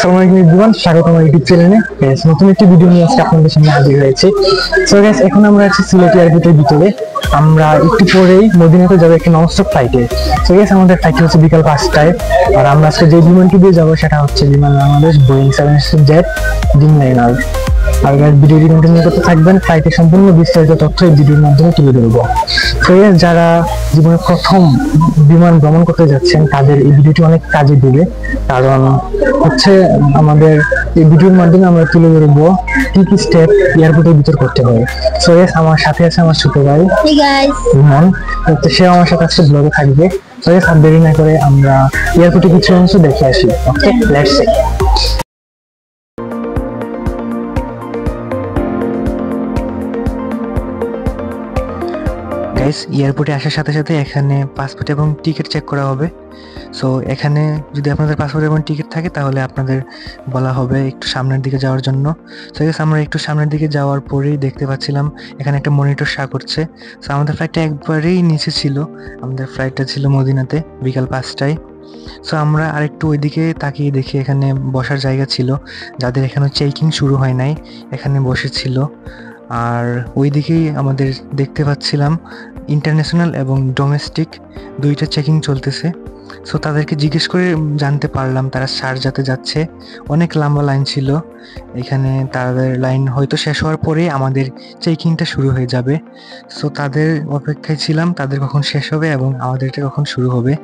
আসসালামু আলাইকুম এভরিওয়ান, স্বাগত আমার ইউটিউব চ্যানেলে। নতুন একটি ভিডিও নিয়ে আজকে আপনাদের সামনে হাজির হয়েছি। সো গাইস, এখন আমরা আছি সিলেট এয়ারপোর্টের ভিতরে। আমরা একটু পরেই মদিনাতে যাবো একটা ননস্টপ ফ্লাইটে। সো গাইস, আমাদের ফ্লাইট হচ্ছে বিকাল 5টায়। আর আমরা আজকে যে বিমানটি দিয়ে যাবো সেটা হচ্ছে বিমান বাংলাদেশ বোয়িং 787 ড্রিমলাইনার। আর গাইস, ভিডিওটি কন্টিনিউ করতে থাকবেন। ফ্লাইটের সম্পূর্ণ বিস্তারিত তথ্য এই ভিডিওর মাধ্যমে তুলে ধরবো। সো গাইস, যারা জীবনে প্রথম বিমান ভ্রমণ করতে যাচ্ছেন তাদের এই ভিডিওটি অনেক কাজে দিবে, কারণ হচ্ছে আমাদের এই ভিডিওর মাধ্যমে আমরা তুলে ধরবো কি কি স্টেপ এয়ারপোর্টের ভিতর করতে হয়। সো গাইস, আমার সাথে আছে আমার ছোট ভাই ইমন, তো সে আমার সাথে আজকে ব্লগে থাকবে। সো গাইস, আর দেরি না করে আমরা এয়ারপোর্টে কিছু অংশ দেখে আসি। ওকে, লেটস সি। গাইস, এয়ারপোর্টে আসার সাথে সাথে এখানে পাসপোর্ট এবং টিকিট চেক করা হবে। সো এখানে যদি আপনাদের পাসপোর্ট এবং টিকিট থাকে তাহলে আপনাদের বলা হবে একটু সামনের দিকে যাওয়ার জন্য। সো গাইস, আমরা একটু সামনের দিকে যাওয়ার পরেই দেখতে পাচ্ছিলাম এখানে একটা মনিটর শো করছে। সো আমাদের ফ্লাইটটা একবারেই নিচে ছিল, আমাদের ফ্লাইটটা ছিল মদিনাতে বিকাল 5টায়। সো আমরা আরেকটু ওইদিকে তাকিয়ে দেখি এখানে বসার জায়গা ছিল, যাদের এখানে চেকিং শুরু হয় নাই এখানে বসেছিল। আর ওইদিকেই আমাদের দেখতে পাচ্ছিলাম ইন্টারন্যাশনাল এবং ডোমেস্টিক দুইটা চেকিং চলতেছে। সো তাদেরকে জিজ্ঞেস করে জানতে পারলাম তারা শারজাতে যাচ্ছে। অনেক লম্বা লাইন ছিল এখানে, তাদের লাইন হয়তো শেষ হওয়ার পরে আমাদের চেকিংটা শুরু হয়ে যাবে। সো তাদের অপেক্ষায় ছিলাম তাদের কখন শেষ হবে এবং আমাদেরটা কখন শুরু হবে।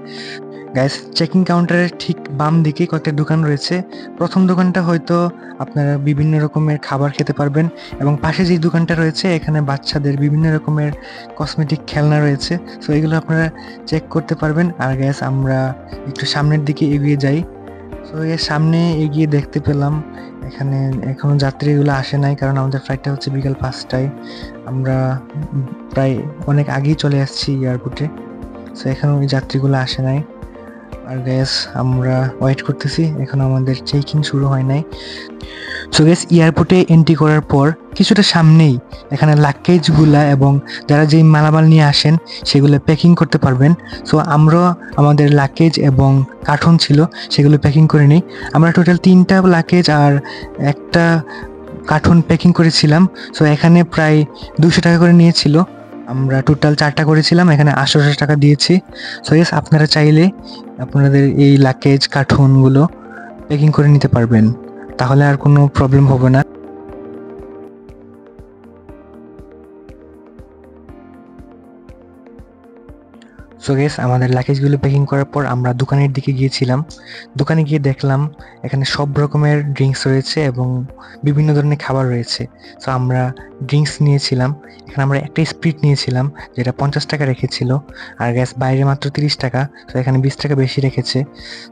গাইস, চেকিং কাউন্টারের ঠিক বাম দিকে কয়েকটা দোকান রয়েছে। প্রথম দোকানটা হয়তো আপনারা বিভিন্ন রকমের খাবার খেতে পারবেন, এবং পাশে যে দোকানটা রয়েছে এখানে বাচ্চাদের বিভিন্ন রকমের কসমেটিক খেলনা রয়েছে। সো এগুলো আপনারা চেক করতে পারবেন। আর গ্যাস, আমরা একটু সামনের দিকে এগিয়ে যাই। সো এর সামনে এগিয়ে দেখতে পেলাম এখানে এখনো যাত্রীগুলো আসে নাই, কারণ আমাদের ফ্লাইটটা হচ্ছে বিকাল 5টায়। আমরা প্রায় অনেক আগেই চলে আসছি এয়ারপোর্টে। সো এখনো ওই যাত্রীগুলো আসে নাই। আর গ্যাস, আমরা ওয়েট করতেছি, এখনো আমাদের চেকিং শুরু হয় নাই। সো গ্যাস, এয়ারপোর্টে এন্ট্রি করার পর কিছুটা সামনেই এখানে লাগেজগুলা এবং যারা যেই মালামাল নিয়ে আসেন সেগুলো প্যাকিং করতে পারবেন। সো আমরা আমাদের লাগেজ এবং কার্টন ছিল সেগুলো প্যাকিং করে নিই। আমরা টোটাল 3টা লাগেজ আর একটা কার্টন প্যাকিং করেছিলাম। সো এখানে প্রায় 200 টাকা করে নিয়েছিল। আমরা টোটাল 4টা করেছিলাম, এখানে 800 টাকা দিয়েছি। সো ইয়েস, আপনারা চাইলে আপনাদের এই লাগেজ কার্টুনগুলো প্যাকিং করে নিতে পারবেন, তাহলে আর কোনো প্রবলেম হবে না। সো গেস, আমাদের লাগেজগুলো প্যাকিং করার পর আমরা দোকানের দিকে গিয়েছিলাম। দোকানে গিয়ে দেখলাম এখানে সব রকমের ড্রিঙ্কস রয়েছে এবং বিভিন্ন ধরনের খাবার রয়েছে। সো আমরা ড্রিঙ্কস নিয়েছিলাম। এখানে আমরা একটা স্প্রিট নিয়েছিলাম যেটা 50 টাকা রেখেছিল, আর গ্যাস বাইরে মাত্র 30 টাকা। সো এখানে 20 টাকা বেশি রেখেছে।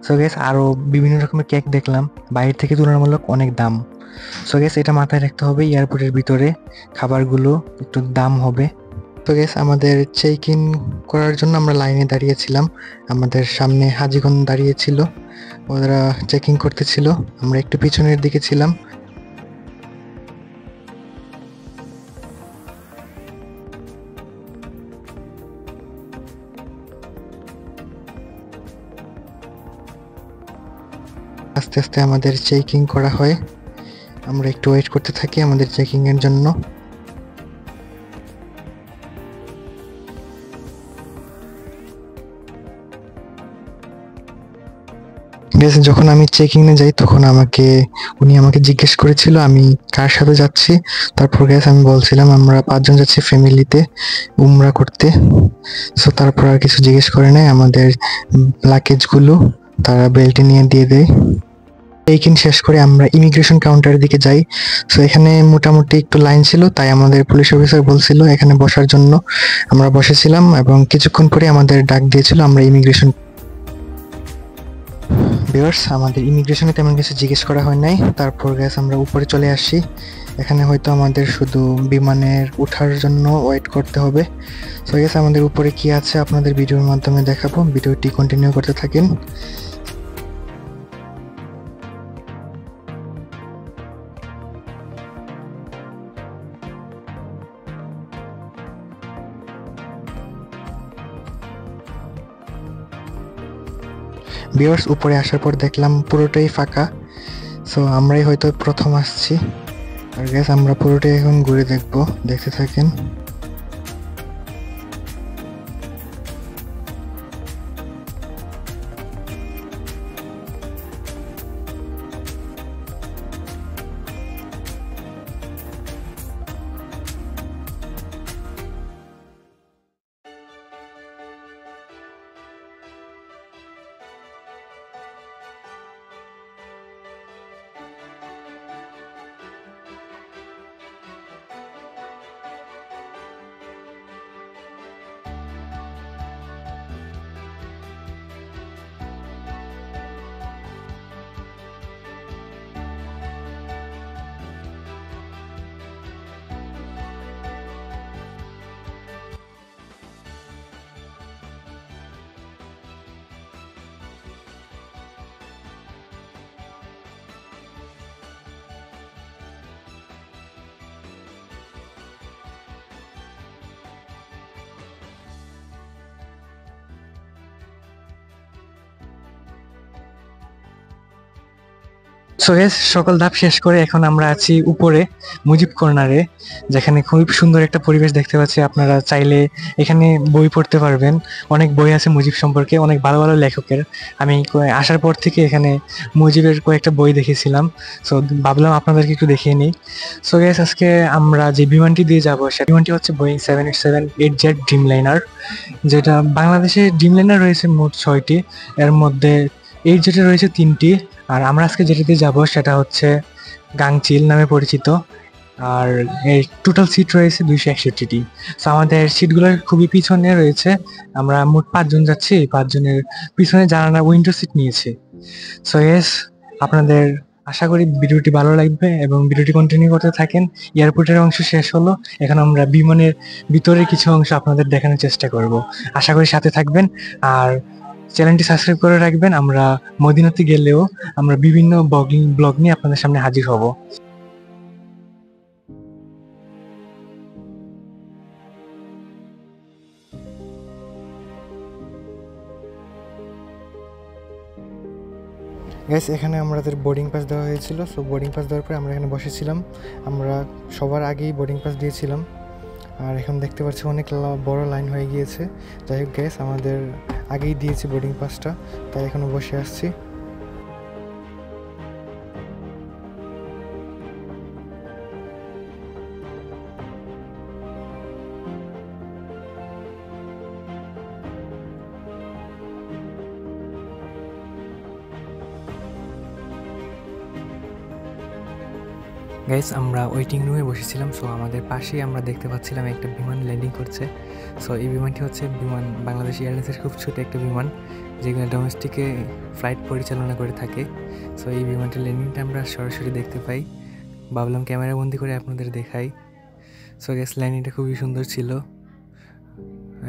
সো গ্যাস, আরও বিভিন্ন রকমের কেক দেখলাম, বাইরে থেকে তুলনামূলক অনেক দাম। সো গ্যাস, এটা মাথায় রাখতে হবে, এয়ারপোর্টের ভিতরে খাবারগুলো একটু দাম হবে। তো গ্যাস, আমাদের চেক ইন করার জন্য আমরা লাইনে দাঁড়িয়েছিলাম। আমাদের সামনে হাজিগণ দাঁড়িয়েছিল, ওরা চেকিং করতেছিল। আমরা একটু পিছনের দিকে ছিলাম। আস্তে আস্তে আমাদের চেকিং করা হয়। আমরা একটু ওয়েট করতে থাকি আমাদের চেকিং এর জন্য। যখন আমি চেকিংয়ে যাই তখন উনি আমাকে জিজ্ঞেস করেছিল আমি কার সাথে যাচ্ছি। তারপর গ্যাস, আমি বলছিলাম আমরা 5 জন যাচ্ছি ফ্যামিলিতে উমরা করতে। সো তারপর আর কিছু জিজ্ঞেস করে নাই, আমাদের লাগেজগুলো তারা বেল্টে নিয়ে দিয়ে দেয়। চেকিং শেষ করে আমরা ইমিগ্রেশন কাউন্টারের দিকে যাই। সো এখানে মোটামুটি একটু লাইন ছিল, তাই আমাদের পুলিশ অফিসার বলছিল এখানে বসার জন্য। আমরা বসেছিলাম এবং কিছুক্ষণ পরে আমাদের ডাক দিয়েছিল আমরা ইমিগ্রেশন। ভিউয়ার্স, আমাদের ইমিগ্রেশনে তেমন কিছু জিজ্ঞেস করা হয় নাই। তারপর গ্যাস, আমরা উপরে চলে আসি। এখানে হয়তো আমাদের শুধু বিমানের ওঠার জন্য ওয়েট করতে হবে। সো গ্যাস, আমাদের উপরে কি আছে আপনাদের ভিডিওর মাধ্যমে দেখাবো, ভিডিওটি কন্টিনিউ করতে থাকেন। ভিউয়ার্স, উপরে আসার পর দেখলাম পুরোটাই ফাঁকা। সো আমরাই হয়তো প্রথম আসছি। আর গ্যাস আমরা পুরোটাই এখন ঘুরে দেখবো, দেখতে থাকেন। সো গ্যাস সকল ধাপ শেষ করে এখন আমরা আছি উপরে মুজিব কর্নারে, যেখানে খুব সুন্দর একটা পরিবেশ দেখতে পাচ্ছি। আপনারা চাইলে এখানে বই পড়তে পারবেন, অনেক বই আছে মুজিব সম্পর্কে, অনেক ভালো ভালো লেখকের। আমি আসার পর থেকে এখানে মুজিবের কয়েকটা বই দেখেছিলাম, সো ভাবলাম আপনাদেরকে একটু দেখিয়ে নিই। সো গ্যাস আজকে আমরা যে বিমানটি দিয়ে যাবো সে বিমানটি হচ্ছে বোয়িং 787-8 ড্রিমলাইনার, যেটা বাংলাদেশে ড্রিমলাইনার রয়েছে মোট 6টি, এর মধ্যে 8 রয়েছে 3টি। আর আমরা আজকে যেটাতে যাব সেটা হচ্ছে গাংচিল নামে পরিচিত। আর এর টোটাল সিট রয়েছে 261টি। সো আমাদের সিটগুলো খুবই পিছনে রয়েছে, আমরা মোট 5 জন যাচ্ছি, 5 জনের পিছনে জানালা উইন্ডো সিট নিয়েছি। সো ইয়েস, আপনাদের আশা করি ভিডিওটি ভালো লাগবে এবং ভিডিওটি কন্টিনিউ করতে থাকেন। এয়ারপোর্টের অংশ শেষ হলো, এখন আমরা বিমানের ভিতরে কিছু অংশ আপনাদের দেখানোর চেষ্টা করব। আশা করি সাথে থাকবেন আর চ্যানেলটি সাবস্ক্রাইব করে রাখবেন। আমরা মদিনাতে গেলেও আমরা বিভিন্ন ব্লগ নিয়ে আপনাদের সামনে হাজির হব। গ্যাস এখানে আমাদের বোর্ডিং পাস দেওয়া হয়েছিল। সো বোর্ডিং পাস দেওয়ার পরে আমরা এখানে বসেছিলাম, আমরা সবার আগেই বোর্ডিং পাস দিয়েছিলাম। আর এখন দেখতে পাচ্ছি অনেক বড় লাইন হয়ে গিয়েছে। যাই হোক গ্যাস, আমাদের আগেই দিয়েছি বোর্ডিং পাসটা, তাই এখনো বসে আসছি। গাইস আমরা ওয়েটিং রুমে বসেছিলাম। সো আমাদের পাশেই আমরা দেখতে পাচ্ছিলাম একটা বিমান ল্যান্ডিং করছে। সো এই বিমানটি হচ্ছে বাংলাদেশ এয়ারলাইন্সের খুব ছোট একটা বিমান, যেগুলো ডোমেস্টিকে ফ্লাইট পরিচালনা করে থাকে। সো এই বিমানটির ল্যান্ডিংটা আমরা সরাসরি দেখতে পাই, ভাবলাম ক্যামেরা বন্দি করে আপনাদের দেখাই। সো গ্যাস ল্যান্ডিংটা খুবই সুন্দর ছিল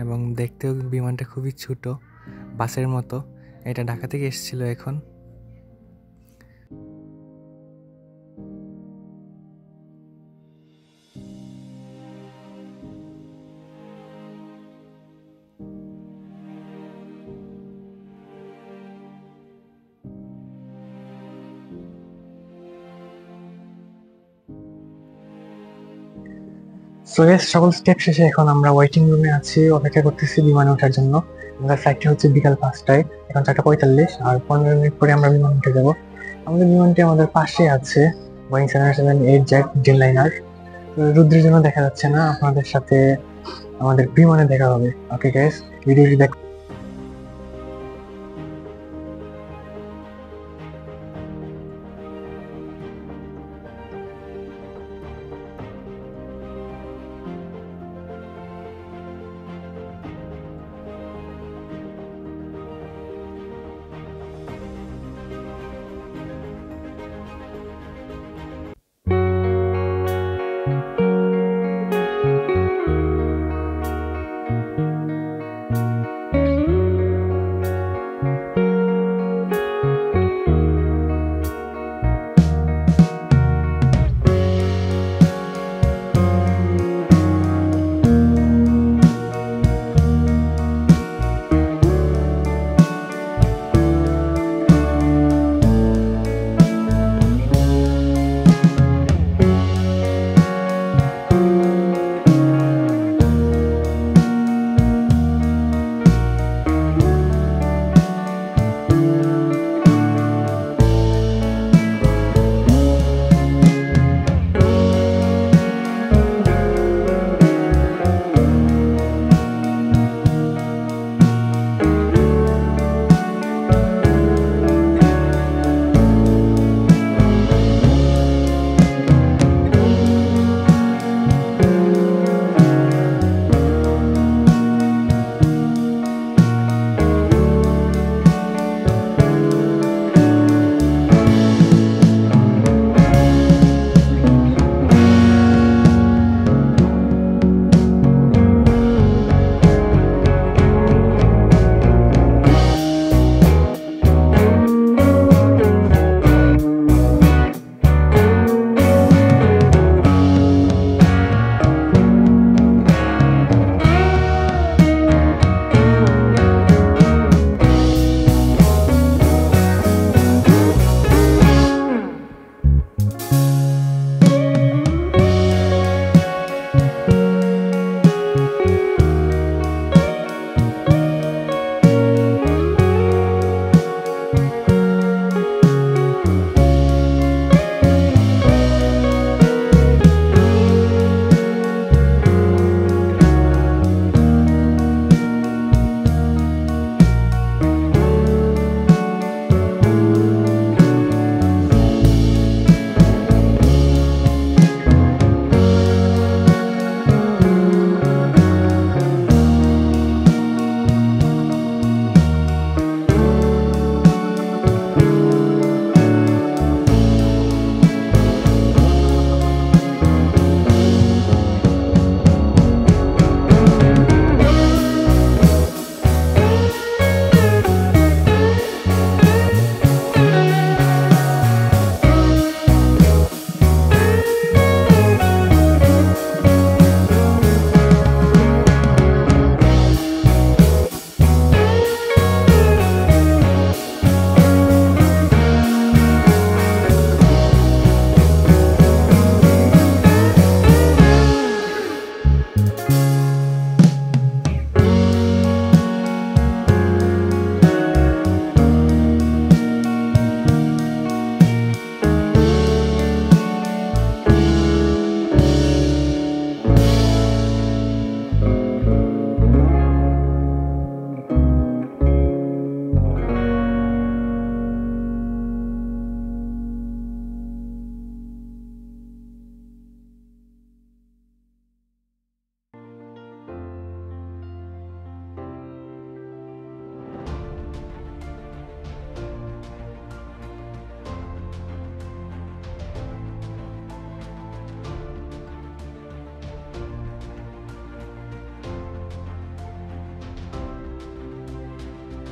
এবং দেখতেও বিমানটা খুবই ছোট, বাসের মতো। এটা ঢাকা থেকে এসেছিল এখন। সো গ্যাস সকল স্টেপ শেষে এখন আমরা ওয়েটিং রুমে আছি, অপেক্ষা করতেছি বিমানে ওঠার জন্য। আমাদের ফ্লাইটটি হচ্ছে বিকাল 5টায়, এখন 4:45, আর 15 মিনিট পরে আমরা বিমান উঠে যাব। আমাদের বিমানটি আমাদের পাশে আছে, বোয়িং 787-8 ড্রিমলাইনার। রুদ্রের জন্য দেখা যাচ্ছে না, আপনাদের সাথে আমাদের বিমানে দেখা হবে। ওকে গ্যাস, ভিডিওটি দেখ।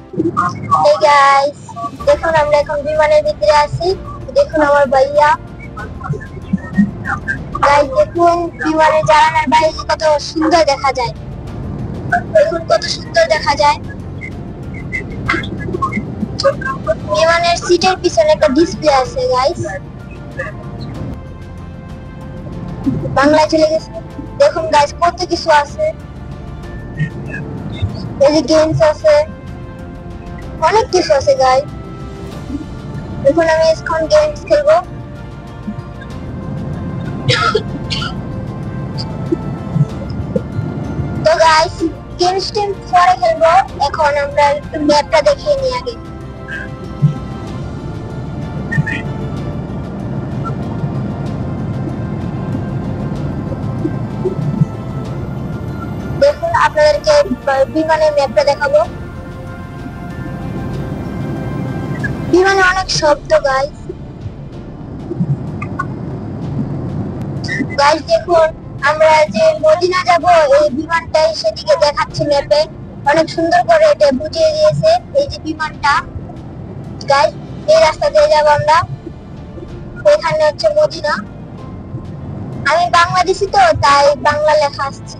Hey guys, দেখুন আমরা এখন বিমানের ভিতরে আছি। দেখুন আমার ভাইয়া। গাইস দেখুন বিমানের জানালার বাইরে কত সুন্দর দেখা যায়। দেখুন কত সুন্দর দেখা যায়। বিমানের সিটের পিছনে একটা ডিসপ্লে আছে গাইস। বাংলায় চলে গেছে। দেখুন গাইস কত কিছু আছে। এই যে গেমস আছে, অনেক কিছু আছে গাইস। এখন আমি এখন গেমস খেলবো। তো গাইস গেমস টিম পরে খেলবো। এখন আমরা একটু ম্যাপটা দেখিয়ে নিই আগে। দেখুন আপনাদেরকে বিমানের ম্যাপটা দেখাবো। বিমানে অনেক শব্দ গাইস। গাইস দেখুন আমরা যে মদিনা যাব এই বিমানটাই সেদিকে দেখাচ্ছে ম্যাপে। অনেক সুন্দর করে এটা বুঝিয়ে দিয়েছে এই যে বিমানটা। গাইস এই রাস্তা দিয়ে যাব আমরা। এখানে হচ্ছে মদিনা। আমি বাংলাদেশি তো তাই বাংলা লেখা আসছে।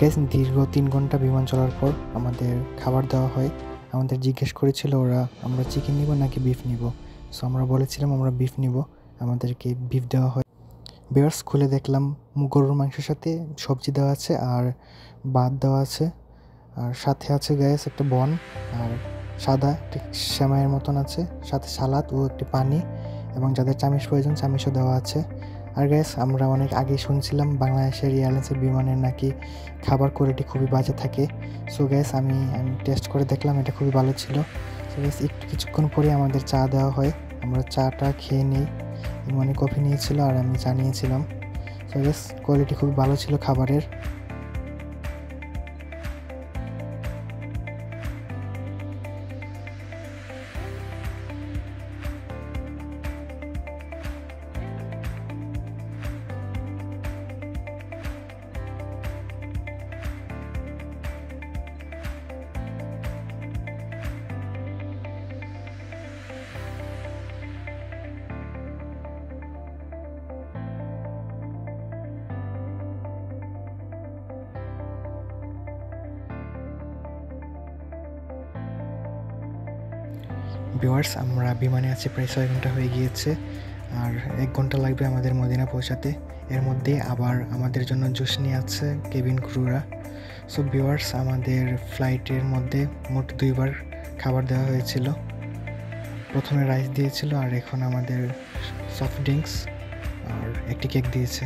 গাইস দীর্ঘ 3 ঘন্টা বিমান চলার পর আমাদের খাবার দেওয়া হয়। আমাদের জিজ্ঞেস করেছিল ওরা আমরা চিকেন নিব নাকি বিফ নিব। সো আমরা বলেছিলাম আমরা বিফ নিব, আমাদেরকে বিফ দেওয়া হয়। ভিউয়ার্স খুলে দেখলাম গরুর মাংসের সাথে সবজি দেওয়া আছে আর ভাত দেওয়া আছে, আর সাথে আছে গাইস একটা বন আর সাদা একটা সেমাইয়ের মতন আছে, সাথে সালাদ ও একটি পানি, এবং যাদের চামিচ প্রয়োজন চামিচও দেওয়া আছে। আর গাইস আমরা অনেক আগে শুনছিলাম বাংলাদেশের এয়ারলাইন্সের বিমানের নাকি খাবার কোয়ালিটি খুবই বাজে থাকে। সো গাইস আমি টেস্ট করে দেখলাম এটা খুবই ভালো ছিল। সো গাইস একটু কিছুক্ষণ পরে আমাদের চা দেওয়া হয়, আমরা চাটা খেয়ে নিই। ইমনে কফি নিয়েছিল আর আমি চা নিয়েছিলাম। সো গাইস কোয়ালিটি খুবই ভালো ছিল খাবারের। ভিউয়ার্স আমরা বিমানে আছি প্রায় 6 ঘন্টা হয়ে গিয়েছে, আর 1 ঘন্টা লাগবে আমাদের মদিনা পৌঁছাতে। এর মধ্যে আবার আমাদের জন্য জুস নিয়ে আছে কেবিন ক্রুরা। সো ভিউয়ার্স আমাদের ফ্লাইটের মধ্যে মোট 2বার খাবার দেওয়া হয়েছিল। প্রথমে রাইস দিয়েছিল আর এখন আমাদের সফট ড্রিঙ্কস আর একটি কেক দিয়েছে।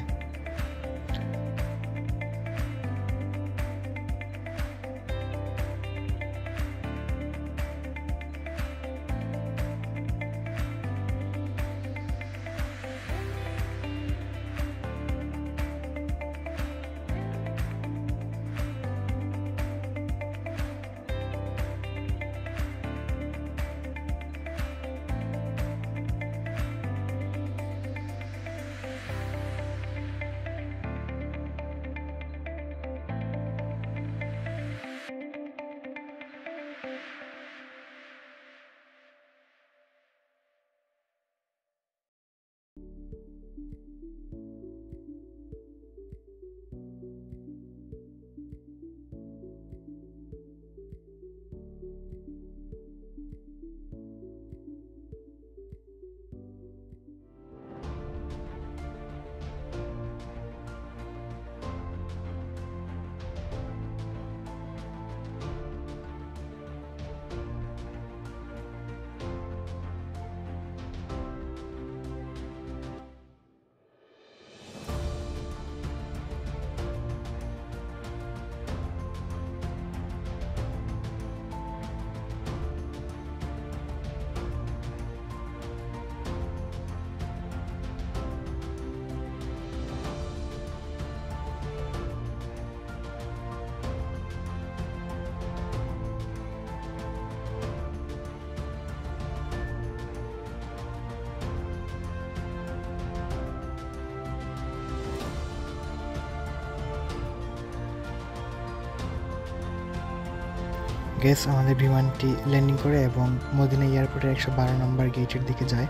গ্যাস আমাদের বিমানটি ল্যান্ডিং করে এবং মদিনা এয়ারপোর্টের 112 নম্বর গেটের দিকে যায়।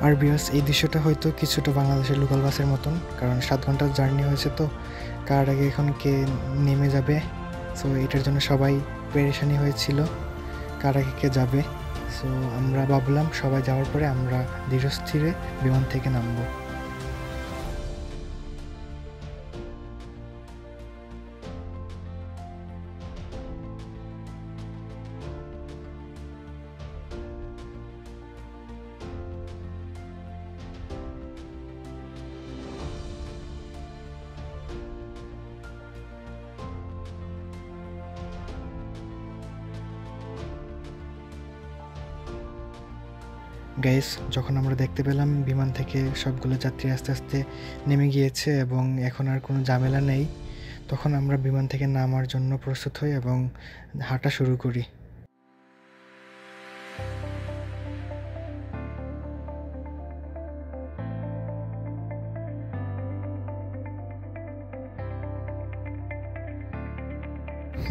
আর বিকজ এই দৃশ্যটা হয়তো কিছুটা বাংলাদেশের লোকাল বাসের মতন, কারণ 7 ঘন্টার জার্নি হয়েছে, তো কার আগে এখন কে নেমে যাবে। সো এটার জন্য সবাই পেরেশানি হয়েছিল কার আগে কে যাবে। সো আমরা ভাবলাম সবাই যাওয়ার পরে আমরা ধীরস্থিরে বিমান থেকে নামবো। গাইস, যখন আমরা দেখতে পেলাম বিমান থেকে সবগুলো যাত্রী আস্তে আস্তে নেমে গিয়েছে এবং এখন আর কোনো ঝামেলা নেই, তখন আমরা বিমান থেকে নামার জন্য প্রস্তুত হই এবং হাঁটা শুরু করি।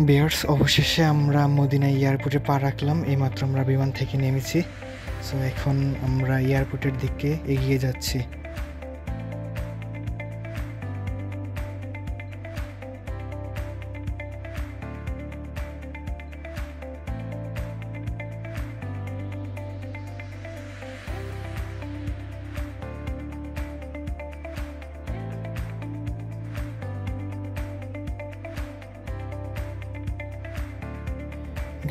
বিয়ার্স, অবশেষে আমরা মদিনা এয়ারপোর্টে পা রাখলাম। এইমাত্র আমরা বিমান থেকে নেমেছি। সো এখন আমরা এয়ারপোর্টের দিকে এগিয়ে যাচ্ছি।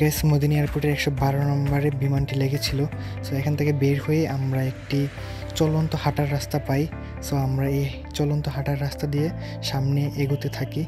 গ্যাস মদিনা এয়ারপোর্টের 112 নম্বরে বিমানটি লেগেছিল। সো এখান থেকে বের হয়ে আমরা একটি চলন্ত হাঁটার রাস্তা পাই। সো আমরা এই চলন্ত হাঁটার রাস্তা দিয়ে সামনে এগোতে থাকি।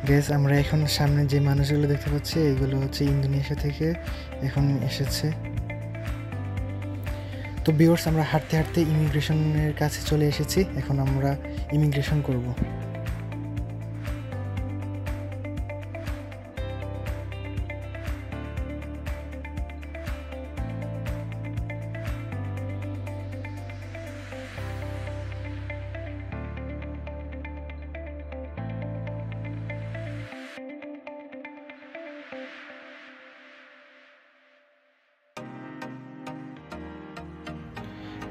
গ্যাস, আমরা এখন সামনে যে মানুষগুলো দেখতে পাচ্ছি এগুলো হচ্ছে ইন্দোনেশিয়া থেকে এখন এসেছে। তো ভিউয়ার্স, আমরা হাঁটতে হাঁটতে ইমিগ্রেশনের কাছে চলে এসেছি। এখন আমরা ইমিগ্রেশন করব।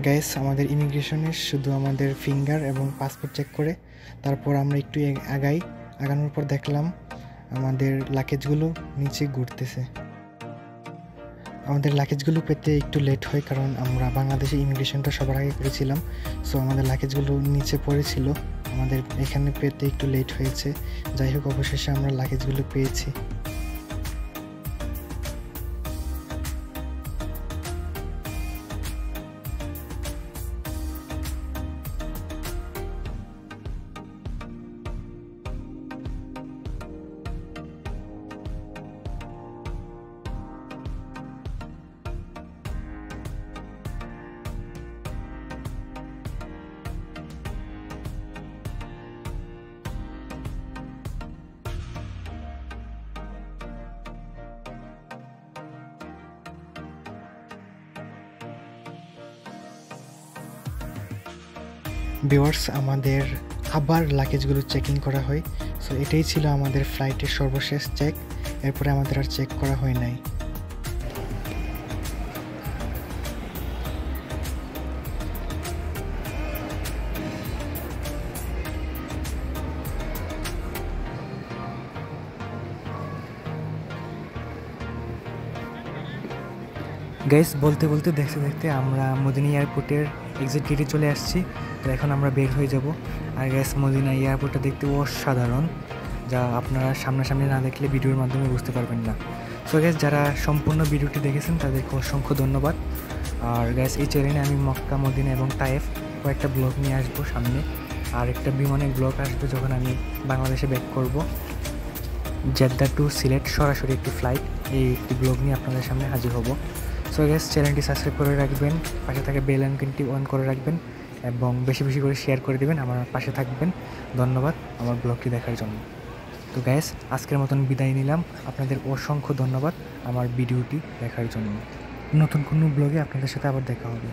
গাইস, আমাদের ইমিগ্রেশনে শুধু আমাদের ফিঙ্গার এবং পাসপোর্ট চেক করে তারপর আমরা একটু আগানোর পর দেখলাম আমাদের লাগেজগুলো নিচে ঘুরতেছে। আমাদের লাগেজগুলো পেতে একটু লেট হয়, কারণ আমরা বাংলাদেশে ইমিগ্রেশনটা সবার আগে করেছিলাম। সো আমাদের লাগেজগুলো নিচে পড়েছিল, আমাদের এখানে পেতে একটু লেট হয়েছে। যাই হোক, অবশেষে আমরা লাগেজগুলো পেয়েছি। ভিউয়ার্স, আমাদের আবার লাগেজগুলো চেকিং করা হয়। সো এটাই ছিল আমাদের ফ্লাইটের সর্বশেষ চেক। এরপরে আমাদের আর চেক করা হয় নাই। গাইস, বলতে বলতে দেখতে দেখতে আমরা মদিনা এয়ারপোর্টের এক্সিট গেটে চলে আসছি। তো এখন আমরা বের হয়ে যাব। আর গাইস, মদিনা এয়ারপোর্টটা দেখতে অসাধারণ, যা আপনারা সামনাসামনি না দেখলে ভিডিওর মাধ্যমে বুঝতে পারবেন না। সো গাইস, যারা সম্পূর্ণ ভিডিওটি দেখেছেন তাদেরকে অসংখ্য ধন্যবাদ। আর গাইস, এই চ্যানেলে আমি মক্কা, মদিনা এবং তায়েফ কয়েকটা ব্লগ নিয়ে আসবো সামনে। আর একটা বিমানের ব্লগ আসবে যখন আমি বাংলাদেশে ব্যাক করব, জেদ্দা টু সিলেট সরাসরি একটি ফ্লাইট, এই একটি ব্লগ নিয়ে আপনাদের সামনে হাজির হব। সো গ্যাস, চ্যানেলটি সাবস্ক্রাইব করে রাখবেন, পাশে থাকা বেল আইকনটি অন করে রাখবেন এবং বেশি বেশি করে শেয়ার করে দেবেন, আমার পাশে থাকবেন। ধন্যবাদ আমার ব্লগটি দেখার জন্য। তো গ্যাস, আজকের মতন বিদায় নিলাম, আপনাদের অসংখ্য ধন্যবাদ আমার ভিডিওটি দেখার জন্য। নতুন কোনো ব্লগে আপনাদের সাথে আবার দেখা হবে।